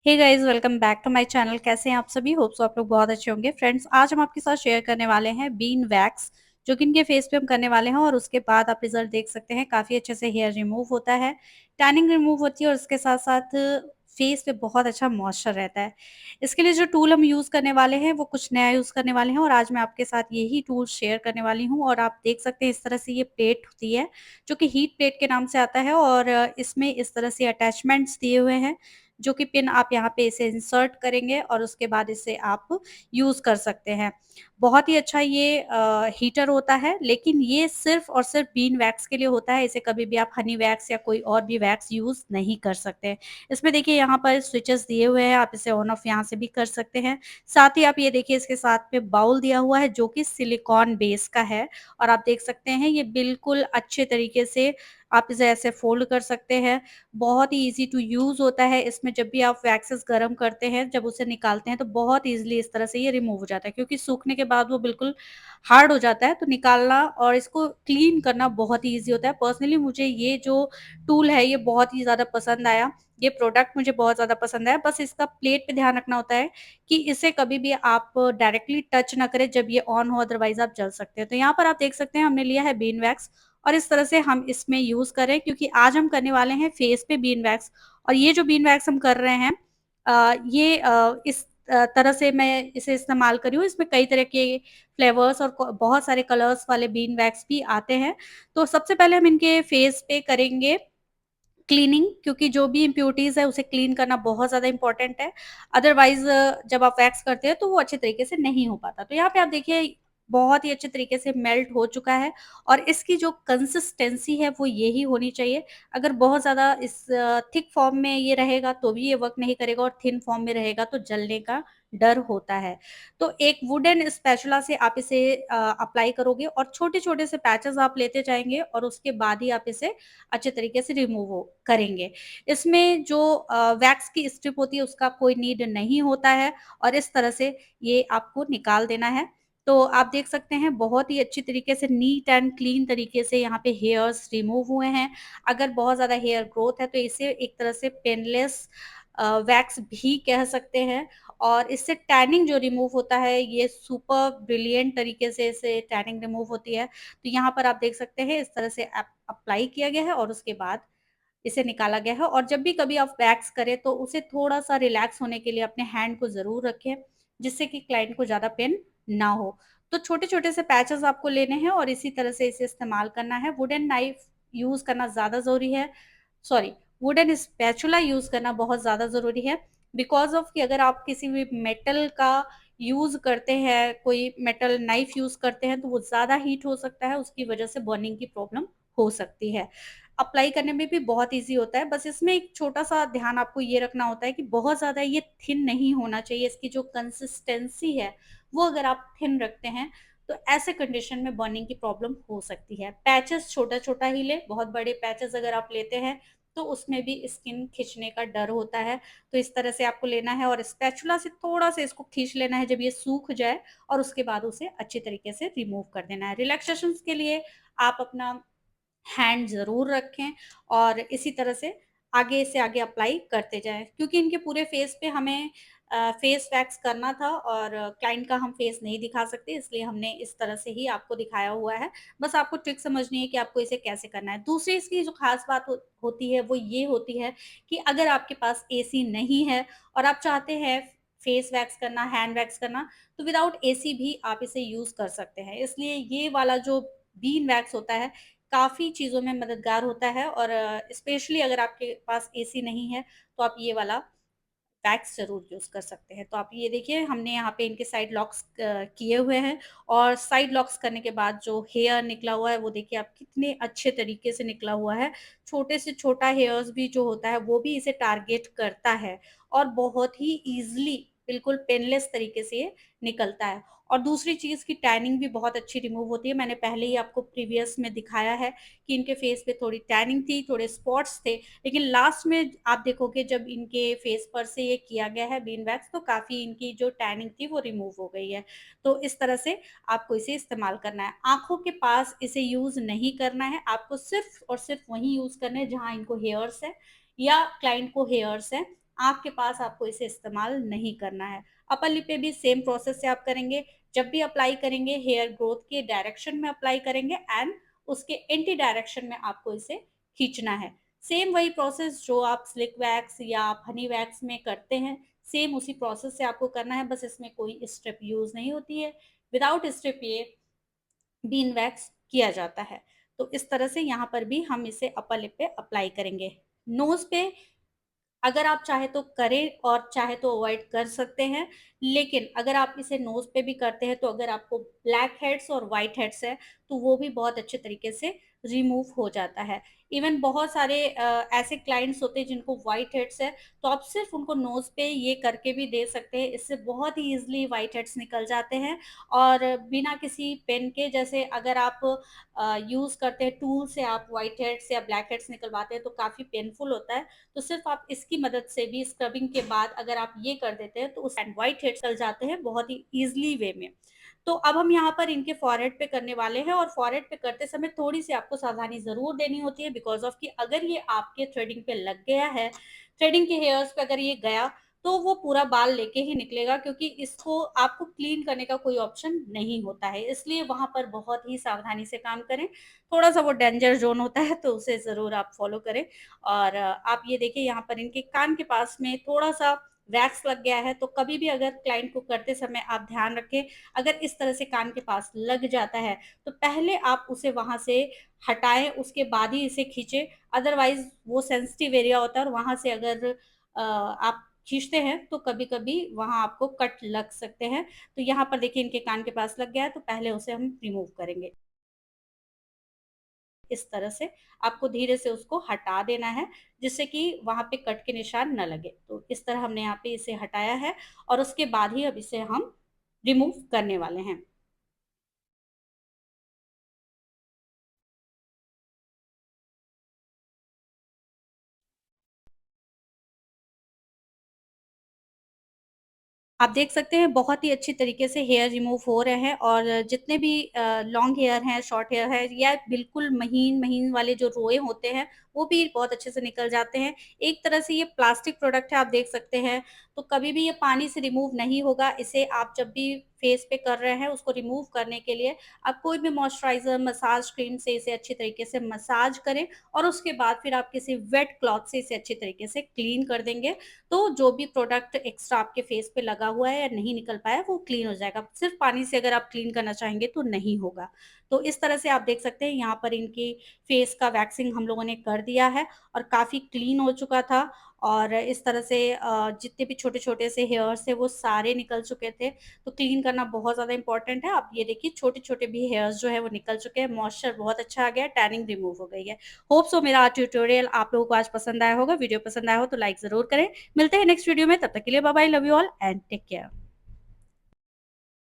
Hey guys welcome back to my channel. कैसे हैं आप सभी? होप सो आप लोग बहुत अच्छे होंगे। फ्रेंड्स, आज हम आपके साथ शेयर करने वाले हैं बीन वैक्स, जो कि इनके फेस पे हम करने वाले हैं और उसके बाद आप रिजल्ट देख सकते हैं। काफ़ी अच्छे से हेयर रिमूव होता है, टैनिंग रिमूव होती है और उसके साथ-साथ फेस पे बहुत अच्छा मॉइस्चर रहता है। इसके लिए जो टूल हम यूज़ करने वाले हैं वो कुछ नया यूज़ करने वाले हैं और आज मैं आपके साथ यही टूल शेयर करने वाली हूँ। और आप देख सकते हैं इस तरह से ये प्लेट होती है, जो कि हीट प्लेट के नाम से आता है और इसमें इस तरह से अटैचमेंट्स दिए हुए हैं, जो कि पिन आप यहाँ पे इसे इंसर्ट करेंगे और उसके बाद इसे आप यूज़ कर सकते हैं। बहुत ही अच्छा ये हीटर होता है, लेकिन ये सिर्फ़ और सिर्फ़ बीन वैक्स के लिए होता है। इसे कभी भी आप हनी वैक्स या कोई और भी वैक्स यूज़ नहीं कर सकते। इसमें देखिए यहाँ पर स्विचेस दिए हुए हैं, आप इसे ऑन ऑफ यहाँ से भी कर सकते हैं। साथ ही आप ये देखिए इसके साथ में बाउल दिया हुआ है, जो कि सिलिकॉन बेस का है और आप देख सकते हैं ये बिल्कुल अच्छे तरीके से आप इसे ऐसे फ़ोल्ड कर सकते हैं। बहुत ही ईज़ी टू यूज़ होता है। इसमें जब भी आप वैक्सेस गरम करते हैं, जब उसे निकालते हैं तो बहुत ईज़िली इस तरह से ये रिमूव हो जाता है, क्योंकि सूखने के बाद वो बिल्कुल हार्ड हो जाता है, तो निकालना और इसको क्लीन करना बहुत ही ईज़ी होता है। पर्सनली मुझे ये जो टूल है ये बहुत ही ज़्यादा पसंद आया। ये प्रोडक्ट मुझे बहुत ज़्यादा पसंद आया। बस इसका प्लेट पे ध्यान रखना होता है कि इसे कभी भी आप डायरेक्टली टच ना करें जब ये ऑन हो, अदरवाइज़ आप जल सकते हैं। तो यहाँ पर आप देख सकते हैं हमने लिया है बीन वैक्स और इस तरह से हम इसमें यूज़ करें, क्योंकि आज हम करने वाले हैं फेस पे बीन वैक्स। और ये जो बीन वैक्स हम कर रहे हैं ये इस तरह से मैं इसे इस्तेमाल करी हूँ। इसमें कई तरह के फ्लेवर्स और क बहुत सारे कलर्स वाले बीन वैक्स भी आते हैं। तो सबसे पहले हम इनके फेस पे करेंगे क्लीनिंग, क्योंकि जो भी इम्प्योरिटीज़ है उसे क्लीन करना बहुत ज़्यादा इम्पोर्टेंट है। अदरवाइज़ जब आप वैक्स करते हैं तो वो अच्छे तरीके से नहीं हो पाता। तो यहाँ पे आप देखिए बहुत ही अच्छे तरीके से मेल्ट हो चुका है और इसकी जो कंसिस्टेंसी है वो यही होनी चाहिए। अगर बहुत ज़्यादा इस थिक फॉर्म में ये रहेगा तो भी ये वर्क नहीं करेगा और थिन फॉर्म में रहेगा तो जलने का डर होता है। तो एक वुडन स्पैचुला से आप इसे अप्लाई करोगे और छोटे-छोटे से पैचेज़ आप लेते जाएँगे और उसके बाद ही आप इसे अच्छे तरीके से रिमूव हो करेंगे। इसमें जो वैक्स की स्ट्रिप होती है उसका कोई नीड नहीं होता है और इस तरह से ये आपको निकाल देना है। तो आप देख सकते हैं बहुत ही अच्छी तरीके से नीट एंड क्लीन तरीके से यहाँ पे हेयर्स रिमूव हुए हैं। अगर बहुत ज़्यादा हेयर ग्रोथ है तो इसे एक तरह से पेनलेस वैक्स भी कह सकते हैं और इससे टैनिंग जो रिमूव होता है ये सुपर ब्रिलियंट तरीके से इससे टैनिंग रिमूव होती है। तो यहाँ पर आप देख सकते हैं इस तरह से अप्लाई किया गया है और उसके बाद इसे निकाला गया है। और जब भी कभी आप वैक्स करें तो उसे थोड़ा-सा रिलैक्स होने के लिए अपने हैंड को ज़रूर रखें, जिससे कि क्लाइंट को ज़्यादा पेन ना हो। तो छोटे-छोटे से पैचेज़ आपको लेने हैं और इसी तरह से इसे इस्तेमाल करना है। वुडन नाइफ यूज़ करना ज़्यादा ज़रूरी है, सॉरी, वुडन स्पैचुला यूज़ करना बहुत ज़्यादा ज़रूरी है, बिकॉज़ ऑफ कि अगर आप किसी भी मेटल का यूज़ करते हैं, कोई मेटल नाइफ यूज़ करते हैं तो वो ज़्यादा हीट हो सकता है, उसकी वजह से बर्निंग की प्रॉब्लम हो सकती है। अप्लाई करने में भी बहुत ईज़ी होता है, बस इसमें एक छोटा-सा ध्यान आपको ये रखना होता है कि बहुत ज़्यादा ये थिन नहीं होना चाहिए, इसकी जो कंसिस्टेंसी है, वो अगर आप थिन रखते हैं, तो ऐसे कंडीशन में बर्निंग की प्रॉब्लम हो सकती है। पैचेज़ छोटा-छोटा ही लें, बहुत बड़े पैचेज़ अगर आप लेते हैं, तो उसमें भी स्किन खिंचने का डर होता है। तो इस तरह से आपको लेना है और स्पैचुला से थोड़ा-सा इसको खींच लेना है जब ये सूख जाए और उसके बाद उसे अच्छे तरीके से रिमूव कर देना है। रिलैक्सेशंस के लिए आप अपना हैंड ज़रूर रखें और इसी तरह से आगे से आगे अप्लाई करते जाएँ, क्योंकि इनके पूरे फेस पे हमें फेस वैक्स करना था और क्लाइंट का हम फेस नहीं दिखा सकते, इसलिए हमने इस तरह से ही आपको दिखाया हुआ है। बस आपको ट्रिक समझनी है कि आपको इसे कैसे करना है। दूसरी इसकी जो ख़ास बात होती है वो ये होती है कि अगर आपके पास एसी नहीं है और आप चाहते हैं फेस वैक्स करना, हैंड वैक्स करना, तो विदाउट एसी भी आप इसे यूज़ कर सकते हैं। इसलिए ये वाला जो बीन वैक्स होता है काफ़ी चीज़ों में मददगार होता है और स्पेशली अगर आपके पास एसी नहीं है, तो आप ये वाला वैक्स ज़रूर यूज़ कर सकते हैं। तो आप ये देखिए हमने यहाँ पे इनके साइड लॉक्स किए हुए हैं और साइड लॉक्स करने के बाद जो हेयर निकला हुआ है, वो देखिए आप कितने अच्छे तरीके से निकला हुआ है। छोटे से छोटा हेयर्स भी जो होता है, वो भी इसे टारगेट करता है और बहुत ही ईज़िली बिल्कुल पेनलेस तरीके से ये निकलता है। और दूसरी चीज़ की टैनिंग भी बहुत अच्छी रिमूव होती है। मैंने पहले ही आपको प्रीवियस में दिखाया है कि इनके फेस पे थोड़ी टैनिंग थी, थोड़े स्पॉट्स थे, लेकिन लास्ट में आप देखोगे जब इनके फेस पर से ये किया गया है बीन वैक्स तो काफ़ी इनकी जो टैनिंग थी वो रिमूव हो गई है। तो इस तरह से आपको इसे इस्तेमाल करना है। आँखों के पास इसे यूज़ नहीं करना है, आपको सिर्फ़ और सिर्फ़ वहीं यूज़ करना है जहाँ इनको हेयर्स है या क्लाइंट को हेयर्स हैं, आँख के पास आपको इसे इस्तेमाल नहीं करना है। अपर लिप पे भी सेम प्रोसेस से आप करेंगे। जब भी अप्लाई करेंगे हेयर ग्रोथ के डायरेक्शन में अप्लाई करेंगे एंड उसके एंटी डायरेक्शन में आपको इसे खींचना है। सेम वही प्रोसेस जो आप स्लिक वैक्स या आप हनी वैक्स में करते हैं, सेम उसी प्रोसेस से आपको करना है, बस इसमें कोई स्टेप यूज़ नहीं होती है। विदाउट स्टेप ये बीन वैक्स किया जाता है। तो इस तरह से यहाँ पर भी हम इसे अपर लिप पे अप्लाई करेंगे। नोज़ पे अगर आप चाहे तो करें और चाहे तो अवॉइड कर सकते हैं। लेकिन अगर आप इसे नोज़ पे भी करते हैं तो अगर आपको ब्लैक हेड्स और व्हाइट हेड्स है, तो वो भी बहुत अच्छे तरीके से रिमूव हो जाता है। इवन बहुत सारे ऐसे क्लाइंट्स होते हैं जिनको व्हाइट हेड्स है, तो आप सिर्फ़ उनको नोज़ पे ये करके भी दे सकते हैं। इससे बहुत ही ईज़िली व्हाइट हेड्स निकल जाते हैं और बिना किसी पेन के जैसे अगर आप यूज़ करते हैं टूल से आप व्हाइट हेड्स या ब्लैक हेड्स निकलवाते हैं तो काफ़ी पेनफुल होता है। तो सिर्फ आप इसकी मदद से भी स्क्रबिंग के बाद अगर आप ये कर देते हैं तो उस एंड व्हाइट हेड्स चल जाते हैं बहुत ही ईज़िली वे में। तो अब हम यहाँ पर इनके फॉरहेड पे करने वाले हैं और फॉरहेड पे करते समय थोड़ी-सी आपको सावधानी ज़रूर देनी होती है बिकॉज़ ऑफ कि अगर ये आपके थ्रेडिंग पे लग गया है, थ्रेडिंग के हेयर्स पे अगर ये गया, तो वो पूरा बाल लेके ही निकलेगा क्योंकि इसको आपको क्लीन करने का कोई ऑप्शन नहीं होता है। इसलिए वहाँ पर बहुत ही सावधानी से काम करें। थोड़ा-सा वो डेंजर ज़ोन होता है तो उसे ज़रूर आप फ़ॉलो करें। और आप ये देखिए यहाँ पर इनके कान के पास में थोड़ा-सा वैक्स लग गया है, तो कभी भी अगर क्लाइंट को करते समय आप ध्यान रखें, अगर इस तरह से कान के पास लग जाता है, तो पहले आप उसे वहाँ से हटाएँ, उसके बाद ही इसे खींचे, अदरवाइज़ वो सेंसिटिव एरिया होता है और वहाँ से अगर आप खींचते हैं, तो कभी-कभी वहाँ आपको कट लग सकते हैं। तो यहाँ पर देखिए इनके कान के पास लग गया है, तो पहले उसे हम रिमूव करेंगे। इस तरह से आपको धीरे से उसको हटा देना है, जिससे कि वहाँ पे कट के निशान ना लगे। तो इस तरह हमने यहाँ पे इसे हटाया है और उसके बाद ही अब इसे हम रिमूव करने वाले हैं। आप देख सकते हैं बहुत ही अच्छी तरीके से हेयर रिमूव हो रहे हैं और जितने भी लॉन्ग हेयर हैं, शॉर्ट हेयर है या बिल्कुल महीन-महीन वाले जो रोए होते हैं, वो भी बहुत अच्छे से निकल जाते हैं। एक तरह से ये प्लास्टिक प्रोडक्ट है आप देख सकते हैं, तो कभी भी ये पानी से रिमूव नहीं होगा। इसे आप जब भी फेस पे कर रहे हैं उसको रिमूव करने के लिए आप कोई भी मॉइस्चराइज़र, मसाज क्रीम से इसे अच्छी तरीके से मसाज करें और उसके बाद फिर आप किसी वेट क्लॉथ से इसे अच्छी तरीके से क्लीन कर देंगे। तो जो भी प्रोडक्ट एक्स्ट्रा आपके फेस पे लगा हुआ है या नहीं निकल पाया वो क्लीन हो जाएगा। सिर्फ़ पानी से अगर आप क्लीन करना चाहेंगे तो नहीं होगा। तो इस तरह से आप देख सकते हैं यहाँ पर इनकी फेस का वैक्सिंग हम लोगों ने कर दिया है और काफ़ी क्लीन हो चुका था और इस तरह से जितने भी छोटे-छोटे से हेयर्स थे वो सारे निकल चुके थे। तो क्लीन करना बहुत ज़्यादा इम्पोर्टेंट है। आप ये देखिए छोटे-छोटे भी हेयर्स जो है वो निकल चुके हैं, मॉइस्चर बहुत अच्छा आ गया है, टैनिंग रिमूव हो गई है। होप सो मेरा आज ट्यूटोरियल आप लोगों को आज पसंद आया होगा। वीडियो पसंद आया हो तो लाइक ज़रूर करें। मिलते हैं नेक्स्ट वीडियो में, तब तक के लिए bye bye, love you all and take care.